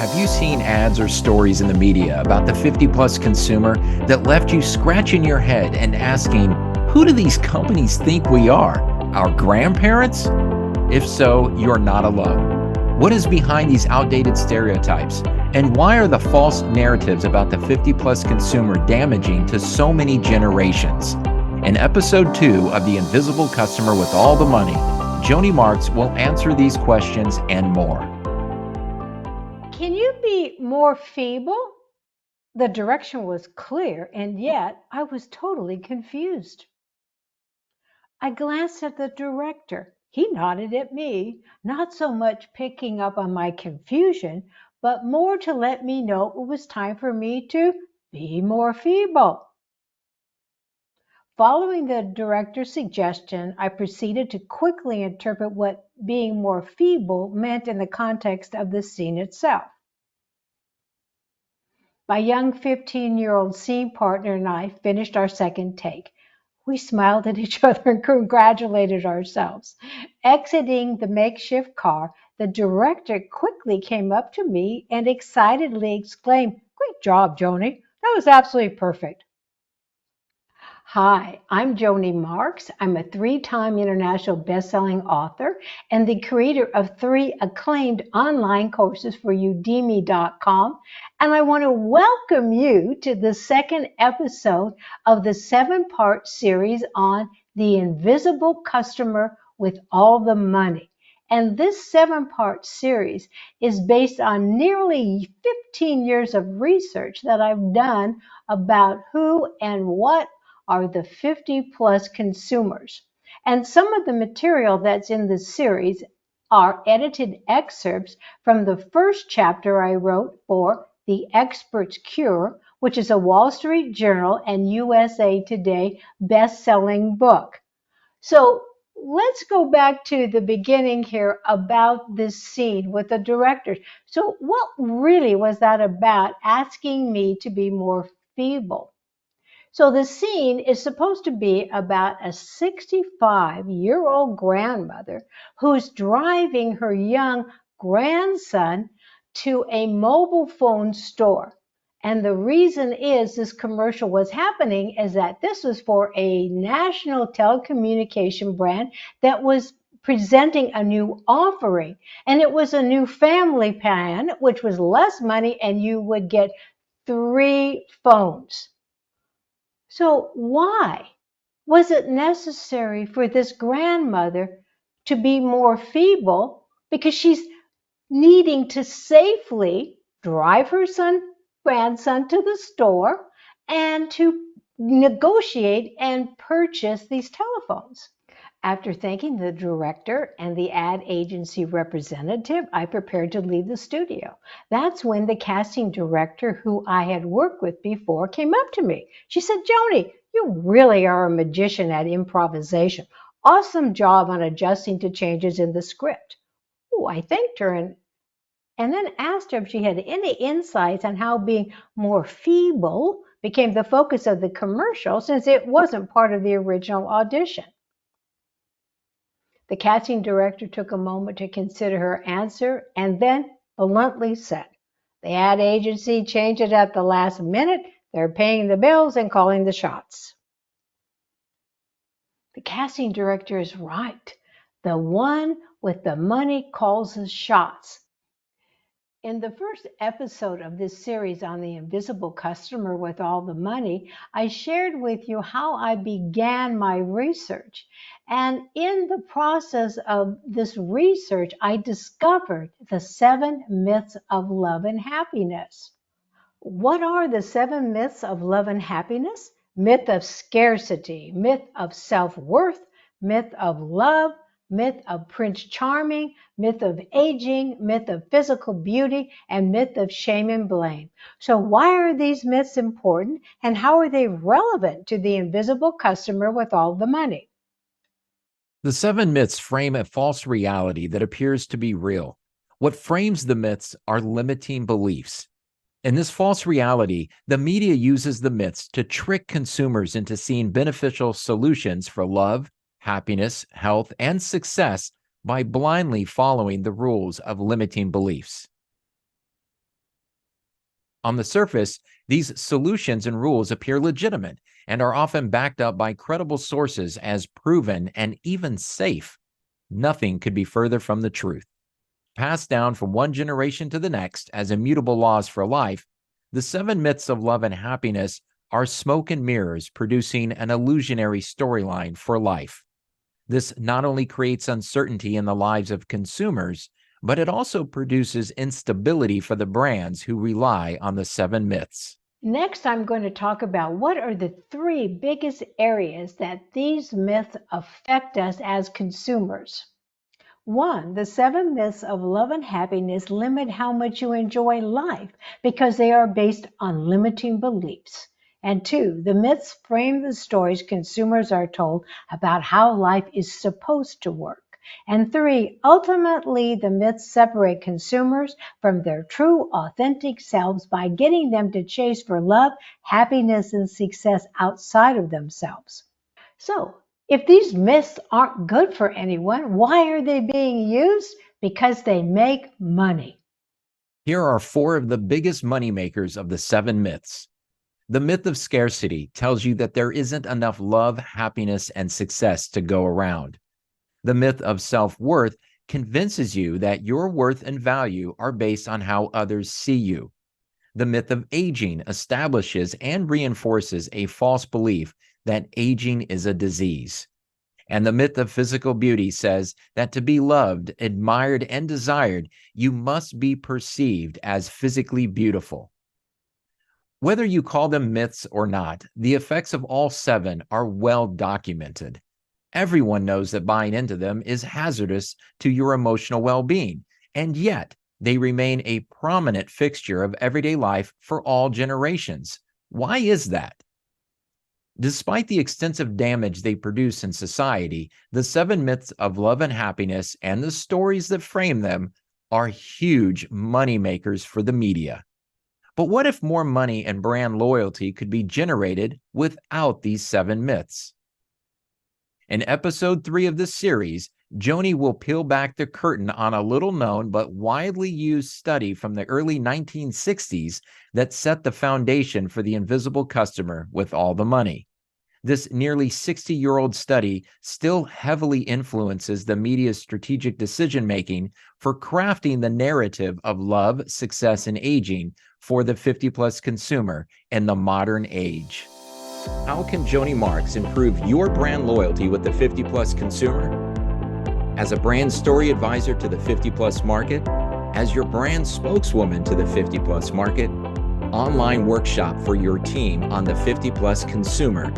Have you seen ads or stories in the media about the 50-plus consumer that left you scratching your head and asking, who do these companies think we are? Our grandparents? If so, you're not alone. What is behind these outdated stereotypes? And why are the false narratives about the 50-plus consumer damaging to so many generations? In episode 2 of The Invisible Customer with All the Money, Joanie Marx will answer these questions and more. Can you be more feeble? The direction was clear, and yet I was totally confused. I glanced at the director. He nodded at me, not so much picking up on my confusion, but more to let me know it was time for me to be more feeble. Following the director's suggestion, I proceeded to quickly interpret what being more feeble meant in the context of the scene itself. My young 15-year-old scene partner and I finished our second take. We smiled at each other and congratulated ourselves. Exiting the makeshift car, the director quickly came up to me and excitedly exclaimed, "Great job, Joanie. That was absolutely perfect." Hi, I'm Joanie Marx. I'm a 3-time international best-selling author and the creator of 3 acclaimed online courses for Udemy.com. And I want to welcome you to the second episode of the 7-part series on the invisible customer with all the money. And this 7-part series is based on nearly 15 years of research that I've done about who and what are the 50-plus consumers. And some of the material that's in this series are edited excerpts from the first chapter I wrote for The Expert's Cure, which is a Wall Street Journal and USA Today best-selling book. So let's go back to the beginning here about this scene with the directors. So what really was that about, asking me to be more feeble? So the scene is supposed to be about a 65-year-old grandmother who's driving her young grandson to a mobile phone store. And the reason is this commercial was happening is that this was for a national telecommunication brand that was presenting a new offering. And it was a new family plan, which was less money, and you would get 3 phones. So why was it necessary for this grandmother to be more feeble? Because she's needing to safely drive her grandson to the store and to negotiate and purchase these telephones. After thanking the director and the ad agency representative, I prepared to leave the studio. That's when the casting director, who I had worked with before, came up to me. She said, "Joanie, you really are a magician at improvisation. Awesome job on adjusting to changes in the script." Oh, I thanked her and then asked her if she had any insights on how being more feeble became the focus of the commercial, since it wasn't part of the original audition. The casting director took a moment to consider her answer and then bluntly said, "The ad agency changed it at the last minute. They're paying the bills and calling the shots." The casting director is right. The one with the money calls the shots. In the first episode of this series on the invisible customer with all the money, I shared with you how I began my research. And in the process of this research, I discovered the 7 myths of love and happiness. What are the 7 myths of love and happiness? Myth of scarcity, myth of self-worth, myth of love, myth of Prince Charming, myth of aging, myth of physical beauty, and myth of shame and blame. So why are these myths important, and how are they relevant to the invisible customer with all the money? The 7 myths frame a false reality that appears to be real. What frames the myths are limiting beliefs. In this false reality, the media uses the myths to trick consumers into seeing beneficial solutions for love, happiness, health, and success by blindly following the rules of limiting beliefs. On the surface, these solutions and rules appear legitimate and are often backed up by credible sources as proven and even safe. Nothing could be further from the truth. Passed down from one generation to the next as immutable laws for life, the 7 myths of love and happiness are smoke and mirrors producing an illusionary storyline for life. This not only creates uncertainty in the lives of consumers, but it also produces instability for the brands who rely on the 7 myths. Next, I'm going to talk about what are the 3 biggest areas that these myths affect us as consumers. 1, the 7 myths of love and happiness limit how much you enjoy life because they are based on limiting beliefs. And 2, the myths frame the stories consumers are told about how life is supposed to work. And 3, ultimately, the myths separate consumers from their true, authentic selves by getting them to chase for love, happiness, and success outside of themselves. So, if these myths aren't good for anyone, why are they being used? Because they make money. Here are 4 of the biggest moneymakers of the 7 myths. The myth of scarcity tells you that there isn't enough love, happiness, and success to go around. The myth of self-worth convinces you that your worth and value are based on how others see you. The myth of aging establishes and reinforces a false belief that aging is a disease. And the myth of physical beauty says that to be loved, admired, and desired, you must be perceived as physically beautiful. Whether you call them myths or not, the effects of all 7 are well documented. Everyone knows that buying into them is hazardous to your emotional well-being, and yet they remain a prominent fixture of everyday life for all generations. Why is that? Despite the extensive damage they produce in society, the 7 myths of love and happiness and the stories that frame them are huge moneymakers for the media. But what if more money and brand loyalty could be generated without these 7 myths? In episode 3 of this series, Joanie will peel back the curtain on a little-known but widely used study from the early 1960s that set the foundation for the invisible customer with all the money. This nearly 60-year-old study still heavily influences the media's strategic decision-making for crafting the narrative of love, success, and aging for the 50-plus consumer in the modern age. How can Joanie Marx improve your brand loyalty with the 50-plus consumer? As a brand story advisor to the 50-plus market, as your brand spokeswoman to the 50-plus market, online workshop for your team on the 50-plus consumer,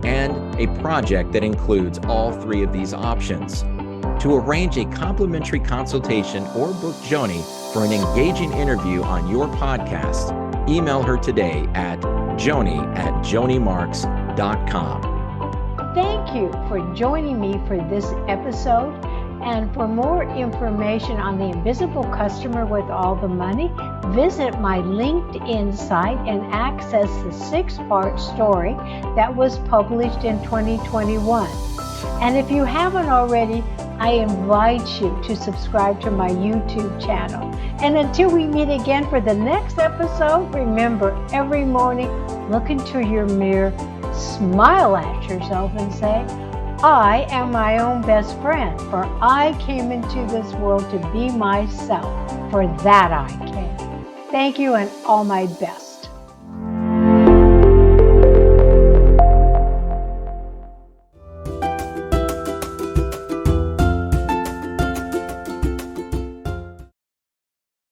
and a project that includes all 3 of these options. To arrange a complimentary consultation or book Joanie for an engaging interview on your podcast, email her today at joanie@joaniemarx.com. Thank you for joining me for this episode. And for more information on the invisible customer with all the money, visit my LinkedIn site and access the 6-part story that was published in 2021. And if you haven't already, I invite you to subscribe to my YouTube channel. And until we meet again for the next episode, remember, every morning, look into your mirror, smile at yourself and say, I am my own best friend, for I came into this world to be myself. For that I came. Thank you and all my best.